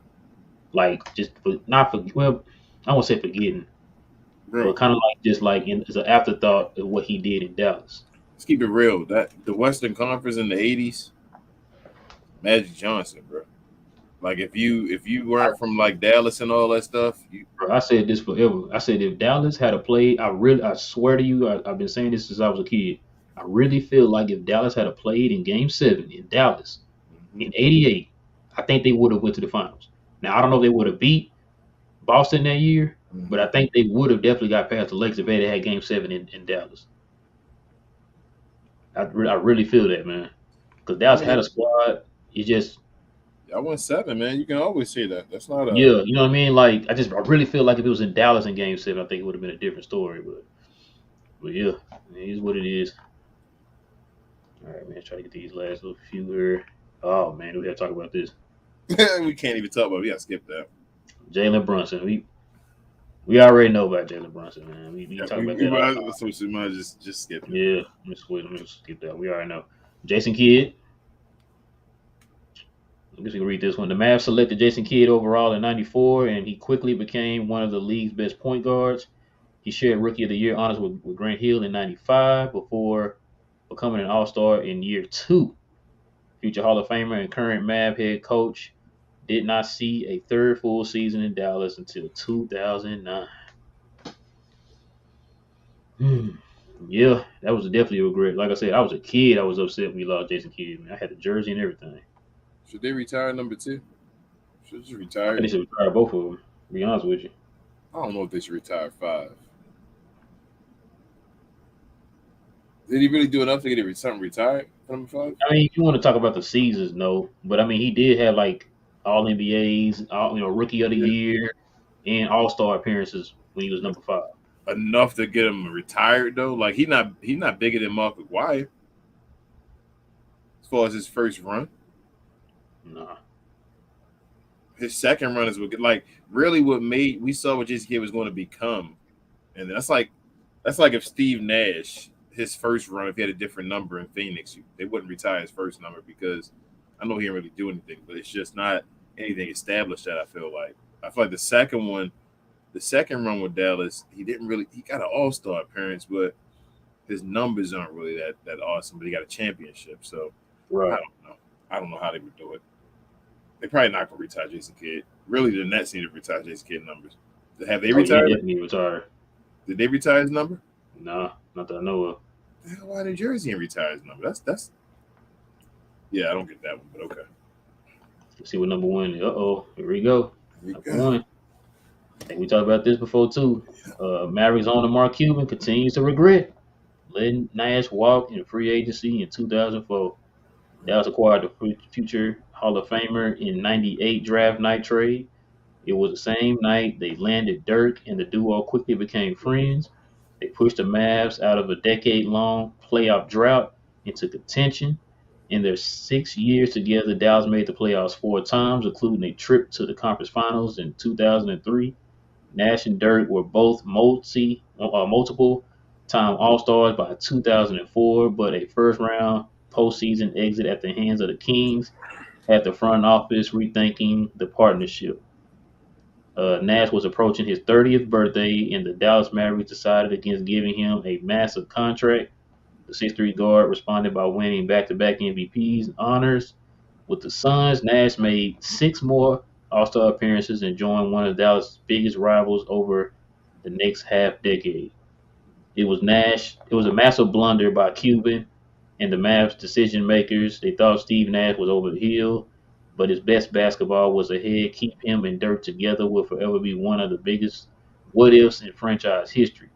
Like just not for well, I won't say forgetting, Bro, but kind of like just like as an afterthought of what he did in Dallas. let's keep it real. That the Western Conference in the '80s, Magic Johnson, bro. Like if you weren't from like Dallas and all that stuff, Bro, I said this forever. I said if Dallas had a play, I swear to you, I've been saying this since I was a kid. I really feel like if Dallas had a played in Game 7 in Dallas in '88, I think they would have went to the finals. Now I don't know if they would have beat Boston that year, but I think they would have definitely got past the Lakers if they had Game 7 in Dallas. I really feel that, man, because Dallas had a squad. It just I won 7, man. You can always say that. That's not a yeah, you know what I mean. Like I really feel like if it was in Dallas in Game 7, I think it would have been a different story. But yeah, it is what it is. All right, man. Try to get these last little few here. Oh man, we got to talk about this. we can't even talk about it. We gotta skip that. Jalen Brunson. We already know about Jalen Brunson, man. We talk about that. So we might just skip it. Yeah, let me skip that. We already know. Jason Kidd. I guess we can read this one. The Mavs selected Jason Kidd overall in '94, and he quickly became one of the league's best point guards. He shared Rookie of the Year honors with Grant Hill in '95 before becoming an All-Star in year 2. Future Hall of Famer and current Mav head coach did not see a third full season in Dallas until 2009. Yeah, that was definitely a regret. Like I said, I was a kid. I was upset we lost Jason Kidd. Man. I had the jersey and everything. Should they retire number 2? Should just I retire? think they should retire both of them. To be honest with you. I don't know if they should retire 5. Did he really do enough to get something retired for number 5? I mean, if you want to talk about the seasons, no. But I mean, he did have like all NBAs, Rookie of the Year, and All-Star appearances when he was number 5. Enough to get him retired though. Like he's not bigger than Mark Aguirre as far as his first run. Nah. His second run is like really what made we saw what Jason Kidd was going to become, and that's like if Steve Nash his first run, if he had a different number in Phoenix, they wouldn't retire his first number because I know he didn't really do anything, but it's just not anything established that I feel like the second run with Dallas, he got an All-Star appearance, but his numbers aren't really that awesome, but he got a championship. So right. I don't know how they would do it. They're probably not going to retire Jason Kidd. Really, the Nets need to retire Jason Kidd numbers. Have they retired? He retired. Did they retire his number? Nah, not that I know of. The hell, why did Jersey and retire his number? That's yeah, I don't get that one, but okay. Let's see what number 1 is. Here we go. Number 1. I think we talked about this before too. Mavericks owner Mark Cuban continues to regret letting Nash walk in free agency in 2004. Dallas acquired the future Hall of Famer in '98 draft night trade. It was the same night they landed Dirk, and the duo quickly became friends. They pushed the Mavs out of a decade-long playoff drought into contention. In their 6 years together, Dallas made the playoffs 4 times, including a trip to the conference finals in 2003. Nash and Dirk were both multiple time All Stars by 2004, but a first round postseason exit at the hands of the Kings had the front office rethinking the partnership. Nash was approaching his 30th birthday, and the Dallas Mavericks decided against giving him a massive contract. The 6'3" guard responded by winning back to back MVPs and honors. With the Suns, Nash made 6 more All Star appearances and joined one of Dallas' biggest rivals over the next half decade. It was a massive blunder by Cuban and the Mavs decision makers. They thought Steve Nash was over the hill, but his best basketball was ahead. Keep him and Dirk together will forever be one of the biggest what ifs in franchise history.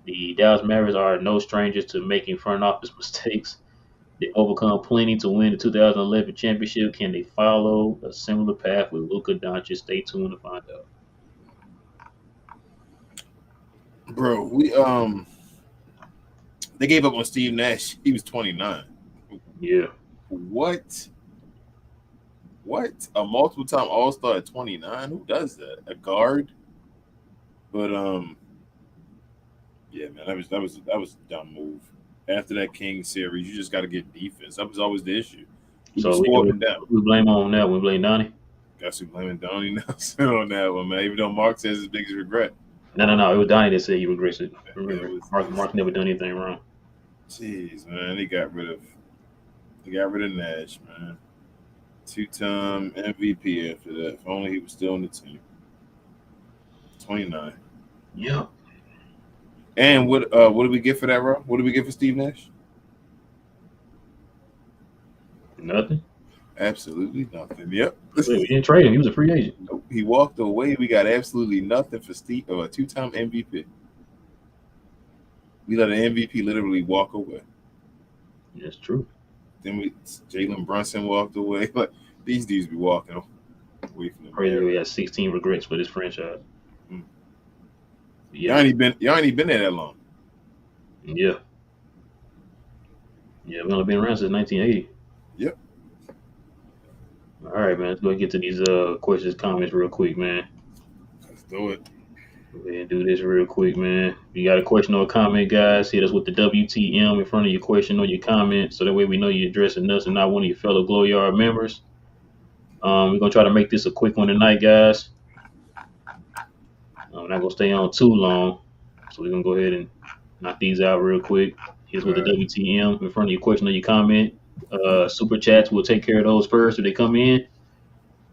The Dallas Mavericks are no strangers to making front office mistakes. They overcome plenty to win the 2011 championship. Can they follow a similar path with Luka Doncic? Stay tuned to find out. Bro, they gave up on Steve Nash. He was 29. Yeah. What? A multiple time All-Star at 29? Who does that? A guard? But yeah, man, that was a dumb move. After that King series, you just got to get defense. That was always the issue. You So just walking down. we blame on that. We blame Donnie. Got you blaming Donnie Nelson on that one, man. Even though Mark says his biggest regret. No. It was Donnie that said he regrets it. Remember, It was- Mark never done anything wrong. Jeez, man, they got rid of Nash, man. 2-time MVP after that. If only he was still on the team. 29. Yep. And what did we get for that, bro? What did we get for Steve Nash? Nothing. Absolutely nothing. Yep. We didn't trade him. He was a free agent. He walked away. We got absolutely nothing for Steve, a 2-time MVP. We let an MVP literally walk away. That's true. Then Jalen Brunson walked away. Like these dudes be walking away from the Crazy. We had 16 regrets for this franchise. Mm. Yeah. Y'all ain't been there that long. Yeah. Yeah, we've only been around since 1980. Yep. All right, man. Let's go get to these questions, comments real quick, man. Let's do it. Go ahead and do this real quick, man. If you got a question or a comment, guys, hit us with the WTM in front of your question or your comment, so that way we know you're addressing us and not one of your fellow Glow Yard members. We're gonna try to make this a quick one tonight, guys. I'm not gonna stay on too long, so we're gonna go ahead and knock these out real quick. Hit us with the WTM in front of your question or your comment. Super chats, we'll take care of those first if they come in.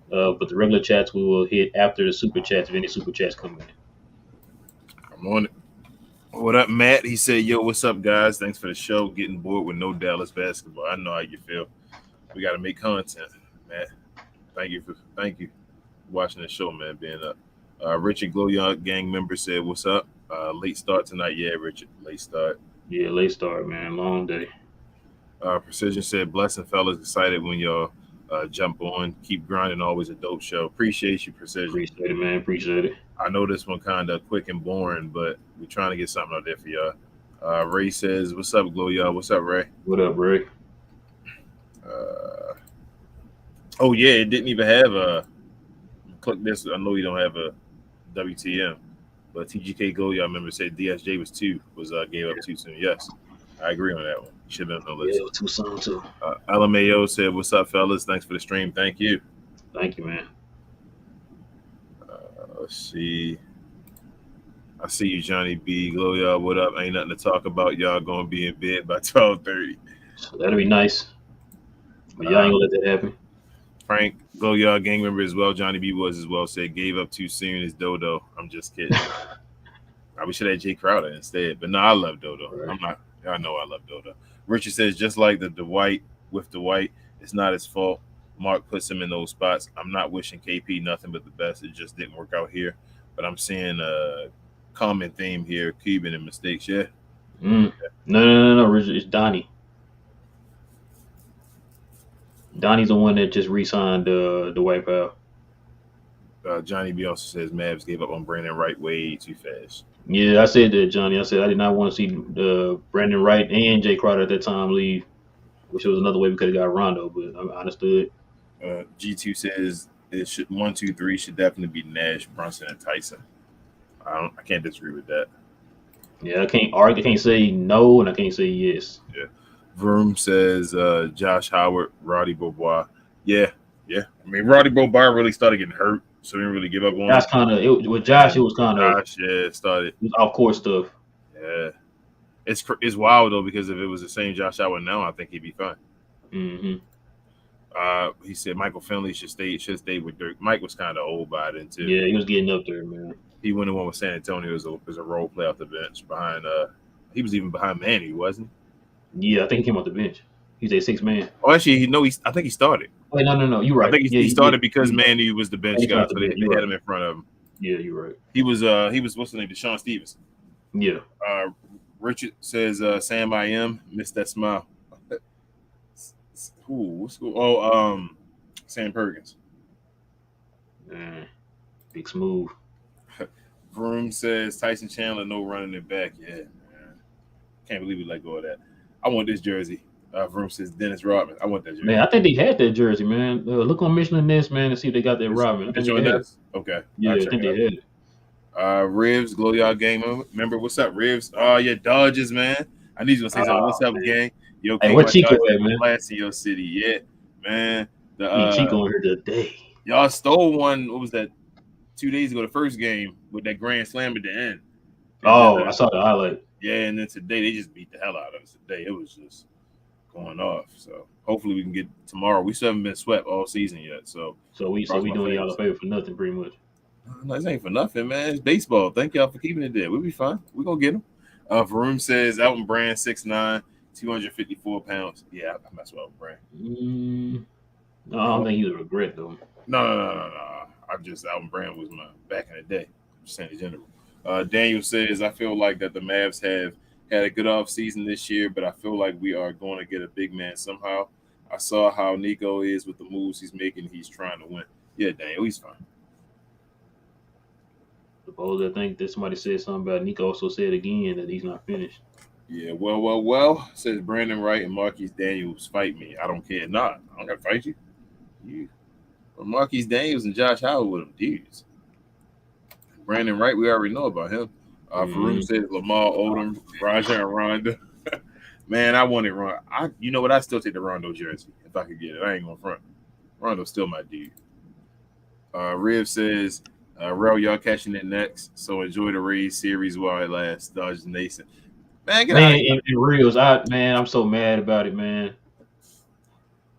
But the regular chats we will hit after the super chats if any super chats come in. I'm on it. What up, Matt? He said, yo, what's up, guys? Thanks for the show. Getting bored with no Dallas basketball. I know how you feel. We got to make content, Matt. Thank you for watching the show, man, being up. Richard Glow gang member said, what's up? Late start tonight. Yeah, Richard, late start. Yeah, late start, man. Long day. Precision said, blessing, fellas. Excited when y'all jump on. Keep grinding. Always a dope show. Appreciate you, Precision. Appreciate it, man. Appreciate it. I know this one kind of quick and boring, but we're trying to get something out there for y'all. Ray says, what's up, Glow y'all? What's up, Ray? What up, Ray? Oh, yeah, it didn't even have a click this. I know you don't have a WTM, but TGK Glow y'all member said DSJ was gave up too soon. Yes, I agree on that one. Should have been on the list. Yeah, it was too soon, too. LMAO said, what's up, fellas? Thanks for the stream. Thank you. Thank you, man. Let's see. I see you, Johnny B. Glow y'all. What up? Ain't nothing to talk about. Y'all gonna be in bed by 12:30. So that'll be nice. But y'all ain't gonna let that happen. Frank, Glow y'all gang member as well. Johnny B was as well. Said gave up too soon is Dodo. I'm just kidding. I should have Jay Crowder instead. But no, I love Dodo. Right. I'm not. I know I love Dodo. Richard says just like the Dwight, it's not his fault. Mark puts him in those spots. I'm not wishing KP nothing but the best. It just didn't work out here. But I'm seeing a common theme here: Cuban and mistakes. Yeah. No, Richard. It's Donnie. Donnie's the one that just re-signed the White Powell. Johnny B also says Mavs gave up on Brandon Wright way too fast. Yeah, I said that, Johnny. I said I did not want to see Brandon Wright and Jay Crowder at that time leave. Which was another way we could have got Rondo, but I understood. G2 says it should 1, 2, 3 should definitely be Nash, Brunson, and Tyson. I can't disagree with that. Yeah, I can't argue. I can't say no, and I can't say yes. Yeah. Vroom says Josh Howard, Roddy Beaubois. Yeah. I mean, Roddy Beaubois really started getting hurt, so he didn't really give up on That's him. kind of with Josh. It was kind of Josh, started. off course stuff. Yeah. It's wild though, because if it was the same Josh Howard now, I think he'd be fine. Mm-hmm. He said Michael Finley should stay with Dirk. Mike was kind of old by then too. Yeah, he was getting up there, man. He went and won with San Antonio as a role player off the bench behind. He was even behind Manny, wasn't he? Yeah, I think he came off the bench. He's a 6-man. Oh, actually, I think he started. Wait, no, you're right. I think he started because Manny was the bench guy, so they had him in front of him. Yeah, you're right. He was what's the name? Deshaun Stevenson. Yeah. Richard says Sam I am missed that smile. What's cool? Oh, Sam Perkins. Big smooth. Vroom says Tyson Chandler no running it back. Yeah, man. Can't believe we let go of that. I want this jersey. Vroom says Dennis Rodman. I want that jersey. Man, I think they had that jersey, man. Look on Michelin Nest, man, and see if they got that Rodman. Okay. Yeah, I think they had it. Rivs, glow y'all game. Remember, what's up, Rivs? Oh, yeah, Dodgers, man. I need you to say something. What's up, gang? Yo, hey, what Chico at, man? Class in your city, yeah, man. Chico in here today. Y'all stole one. What was that? 2 days ago, the first game with that grand slam at the end. I saw the highlight. Yeah, and then today they just beat the hell out of us. Today it was just going off. So hopefully we can get tomorrow. We still haven't been swept all season yet. So we doing y'all a favor for nothing, pretty much. No, this ain't for nothing, man. It's baseball. Thank y'all for keeping it there. We'll be fine. We're gonna get them. Varun says Elton Brand 6'9", 254 pounds. Yeah, I mess with Elton Brand. No, I don't think he's a regret though. No. Elton Brand was my back in the day. Just saying in general. Daniel says I feel like that the Mavs have had a good off season this year, but I feel like we are going to get a big man somehow. I saw how Nico is with the moves he's making. He's trying to win. Yeah, Daniel, he's fine. Suppose I think that somebody said something about Nico also said again that he's not finished. Yeah, well, says Brandon Wright and Marquise Daniels fight me. I don't care. I don't got to fight you. But Marquise Daniels and Josh Howard with them dudes. Brandon Wright, we already know about him. Farouk says Lamar Odom, Raja and Rondo. Man, I wanted Rondo. You know what? I still take the Rondo jersey if I could get it. I ain't going to front. Rondo's still my dude. Riv says, Rel, y'all catching it next. So enjoy the Rays series while it lasts. Dodgers Nason. Man, get out of here. In Reels, I'm so mad about it, man.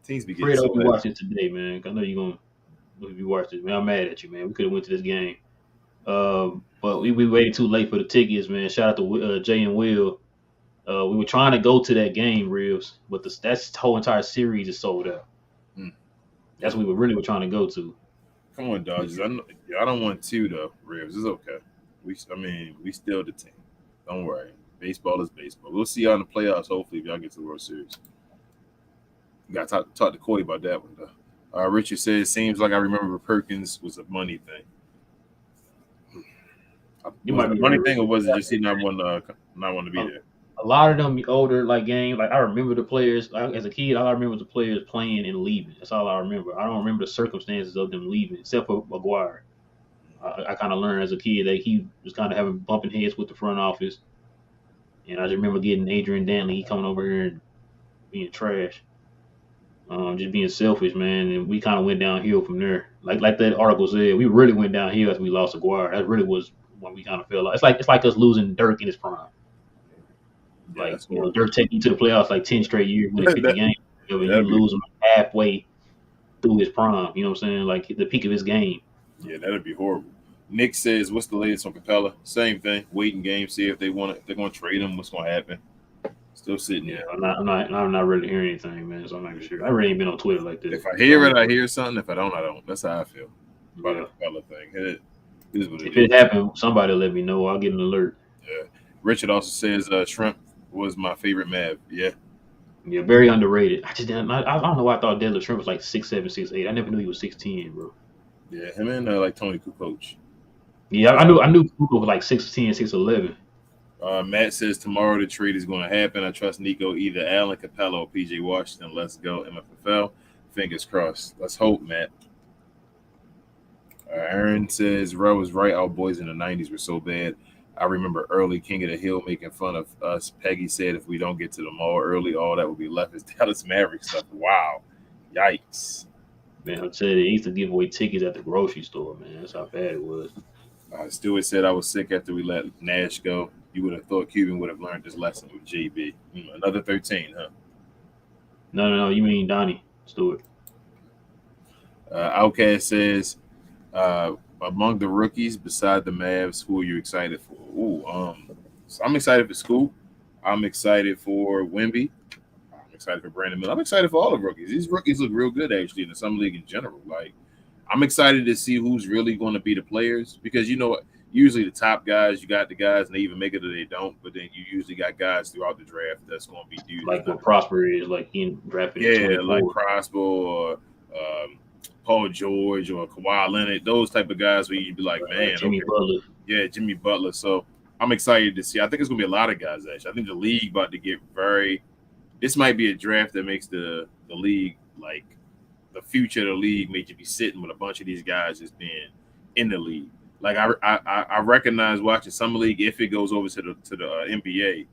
Teams be getting so mad. Watch it today, man. I know you're going to. If you watch this, man, I'm mad at you, man. We could have went to this game. But we waited too late for the tickets, man. Shout out to Jay and Will. We were trying to go to that game, Reeves, but that whole entire series is sold out. That's what we were trying to go to. Come on, Dodgers. I don't want to, though, Reeves. It's okay. We still the team. Don't worry. Baseball is baseball. We'll see y'all in the playoffs, hopefully, if y'all get to the World Series. You got to talk to Cody about that one, though. Richard says, seems like I remember Perkins was a money thing. Was it a money thing, or was it just he not want to be there? A lot of them older games. Like I remember the players. As a kid, all I remember was the players playing and leaving. That's all I remember. I don't remember the circumstances of them leaving, except for McGuire. I kind of learned as a kid that he was kind of having bumping heads with the front office, and I just remember getting Adrian Dantley. He coming over here and being trash. Just being selfish, man, and we kind of went downhill from there. Like that article said, we really went downhill as we lost Aguirre. That really was when we kind of fell off. It's like us losing Dirk in his prime. Yeah, Dirk taking you to the playoffs 10 straight years, winning 50 games, and you lose him halfway through his prime. You know what I'm saying? The peak of his game. Yeah, that'd be horrible. Nick says, "What's the latest on Capella?" Same thing. Waiting game, see if they're going to trade him. What's going to happen? Still sitting there. I'm not really hearing anything, man. So I'm not sure. I really ain't been on Twitter like this. If I hear it, I hear something. If I don't, I don't. That's how I feel about the Capella thing. It is what it is. If it happened, somebody will let me know. I'll get an alert. Yeah. Richard also says Shrimp was my favorite Mav. Yeah. Yeah, very underrated. I don't know why I thought Deadlift Shrimp was 6'7", 6'8". I never knew he was 6'10", bro. Yeah, him and Tony Kukoc. Yeah, I knew Kukoc was 6'10", 6'11". Matt says tomorrow the trade is going to happen. I trust Nico, either Allen Capella or PJ Washington. Let's go MFFL. Fingers crossed. Let's hope, Matt. Aaron says Rowe was right. Our boys in the '90s were so bad. I remember early King of the Hill making fun of us. Peggy said if we don't get to the mall early, all that will be left is Dallas Mavericks stuff. Wow, yikes. Man, I'm telling you, they used to give away tickets at the grocery store, man. That's how bad it was. Stewart said I was sick after we let Nash go. You would have thought Cuban would have learned this lesson with JB. Another 13, huh? No. You mean Donnie Stewart? Outcast says, among the rookies beside the Mavs, who are you excited for? So I'm excited for Scoop. I'm excited for Wemby. I'm excited for Brandon Miller. I'm excited for all the rookies. These rookies look real good actually in the summer league in general. Like, I'm excited to see who's really going to be the players because usually the top guys, you got the guys and they even make it or they don't, but then you usually got guys throughout the draft that's going to be dudes. Like what Prosper is, like he drafted. Yeah, like Prosper or Paul George or Kawhi Leonard, those type of guys where you'd be like, man, Jimmy Butler. Yeah, Jimmy Butler. So I'm excited to see. I think it's gonna be a lot of guys actually. I think the league about to get this might be a draft that makes the league like the future of the league made you be sitting with a bunch of these guys just being in the league. Like I recognize watching summer league if it goes over to the NBA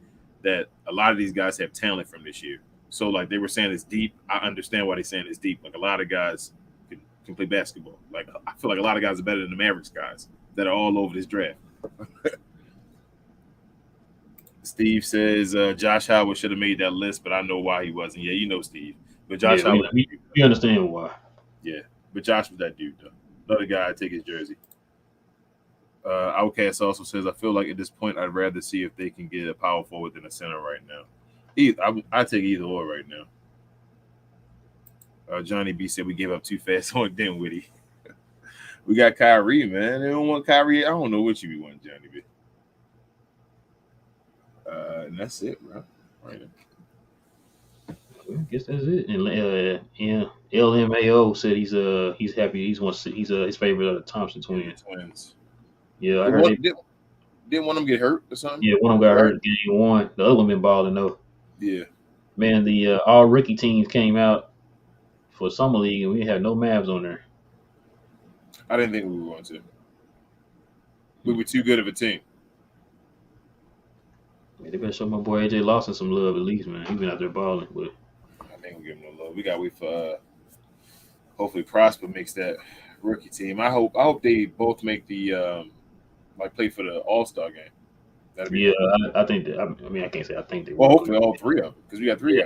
that a lot of these guys have talent from this year. So like they were saying it's deep. I understand why they're saying it's deep. Like a lot of guys can play basketball. Like I feel like a lot of guys are better than the Mavericks guys that are all over this draft. Steve says Josh Howard should have made that list, but I know why he wasn't. Yeah, you know Steve. But Josh Howard, we understand why. Yeah, but Josh was that dude though. Another guy, I'd take his jersey. Outcast also says, I feel like at this point, I'd rather see if they can get a power forward than a center right now. I take either or right now. Johnny B said we gave up too fast on Dinwiddie. We got Kyrie, man. They don't want Kyrie. I don't know what you be wanting, Johnny B. And that's it, bro. Right. I guess that's it. And LMAO said he's happy. He's his favorite of the Thompson twins. Yeah, I heard didn't want him to get hurt or something. Yeah, one of them got hurt game one. The other one been balling though. Yeah. Man, the all rookie teams came out for summer league, and we had no Mavs on there. I didn't think we were going to. We were too good of a team. Man, they better show my boy AJ Lawson some love at least, man. He been out there balling, but I think we'll give him no love. We got to wait for hopefully Prosper makes that rookie team. I hope they both make the play for the All-Star game. I think that. I mean, I can't say I think they. Well, hopefully all three of them because we got three guys.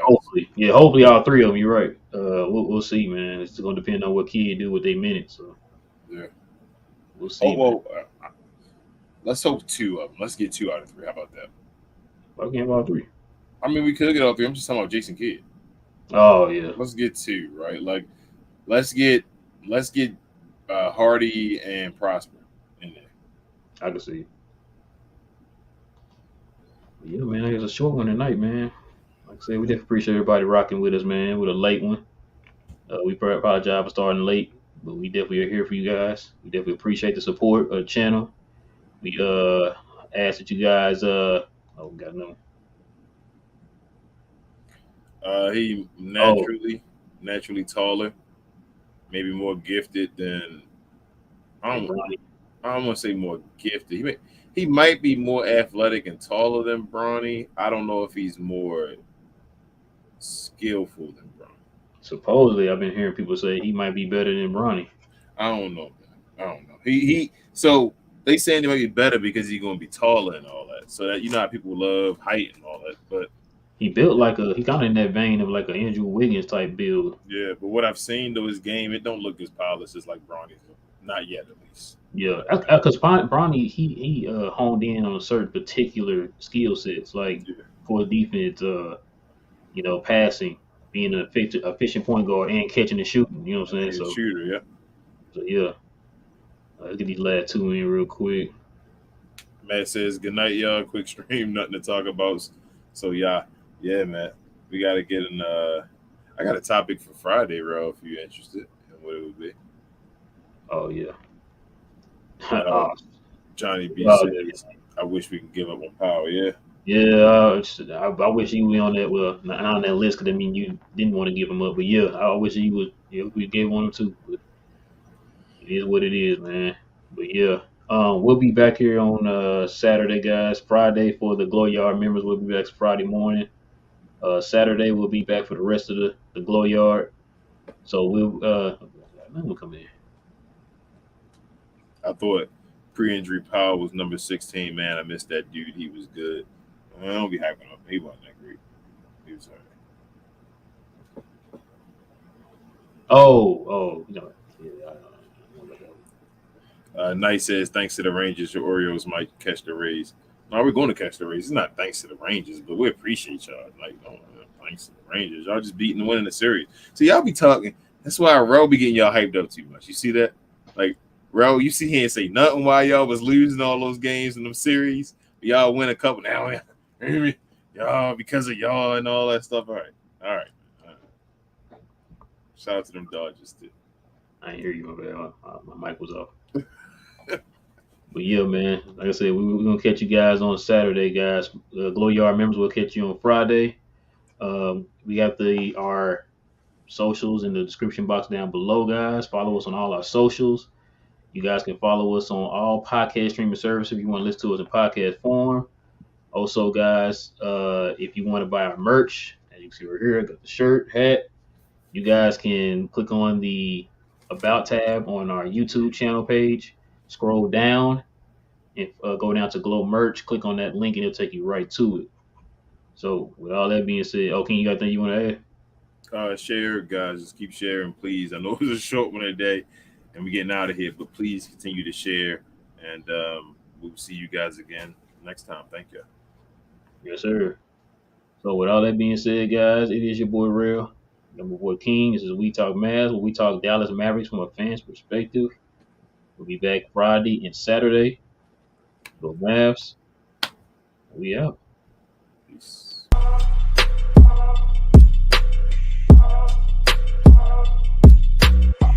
Hopefully all three of them. You're right. We'll see, man. It's going to depend on what kid do with their minutes. So yeah, we'll see. Let's hope two of them. Let's get 2 out of 3. How about that? Why can't have all 3? I mean, we could get all 3. I'm just talking about Jason Kidd. Oh yeah. Let's get 2, right? Like, let's get Hardy and Prosper in there. I can see. Yeah, man, it was a short one tonight, man. Like I said, we definitely appreciate everybody rocking with us, man, with a late one. We apologize for starting late, but we definitely are here for you guys. We definitely appreciate the support of the channel. We ask that you guys got no. He naturally taller, maybe more gifted than I don't want to say more gifted. He might be more athletic and taller than Bronny. I don't know if he's more skillful than Bronny. Supposedly, I've been hearing people say he might be better than Bronny. I don't know, man. I don't know. So they saying he might be better because he's going to be taller and all that. So that how people love height and all that, but he built he kind of in that vein of like an Andrew Wiggins type build. Yeah, but what I've seen though his game, it don't look as polished as like Bronny's. Not yet, at least. Yeah, because Bronny he honed in on certain particular skill sets, like for defense, passing, being an efficient point guard, and catching and shooting. You know what I'm saying? Shooter, yeah. So yeah, let's get these last 2 in real quick. Matt says, "Good night, y'all. Quick stream, nothing to talk about." So yeah, Matt, we gotta get an. I got a topic for Friday, Ro, if you're interested in what it would be. Oh yeah. Johnny B I wish we could give up on Powell. Yeah, Yeah, I wish he was on that. Well, not on that list because I mean you didn't want to give him up, but yeah, I wish he was. Yeah, we gave one too. But it is what it is, man. But yeah, we'll be back here on Saturday, guys. Friday for the Glow Yard members. We'll be back Friday morning. Saturday we'll be back for the rest of the Glow Yard. So we'll come in. I thought pre-injury Powell was number 16. Man, I missed that dude. He was good. I don't be hyping up. He wasn't that great. He was alright. Yeah, I don't know about Knight says, thanks to the Rangers, your Orioles might catch the Rays. No, we're going to catch the Rays. It's not thanks to the Rangers, but we appreciate y'all. Like, thanks to the Rangers. Y'all just beating and winning the series. So y'all be talking. That's why Rel be getting y'all hyped up too much. You see that? Like, Rel, you see he ain't say nothing while y'all was losing all those games in them series. Y'all win a couple now. Y'all, because of y'all and all that stuff. All right. All right. Shout out to them Dodgers, too. I ain't hear you, my mic was off. But yeah, man, like I said, we're gonna catch you guys on Saturday, guys. Glow Yard members will catch you on Friday. We got our socials in the description box down below, guys. Follow us on all our socials. You guys can follow us on all podcast streaming services if you want to listen to us in podcast form. Also, guys, if you want to buy our merch, as you can see right here, I got the shirt, hat. You guys can click on the About tab on our YouTube channel page. Scroll down and go down to Glow Merch. Click on that link and it'll take you right to it. So, with all that being said, King, you got anything you want to add? Share, guys. Just keep sharing, please. I know it was a short one today, and we're getting out of here, but please continue to share, and we'll see you guys again next time. Thank you. Yes, sir. So, with all that being said, guys, it is your boy Real. I'm your boy King. This is We Talk Mavs, where we talk Dallas Mavericks from a fan's perspective. We'll be back Friday and Saturday. Go Mavs. We out. Peace.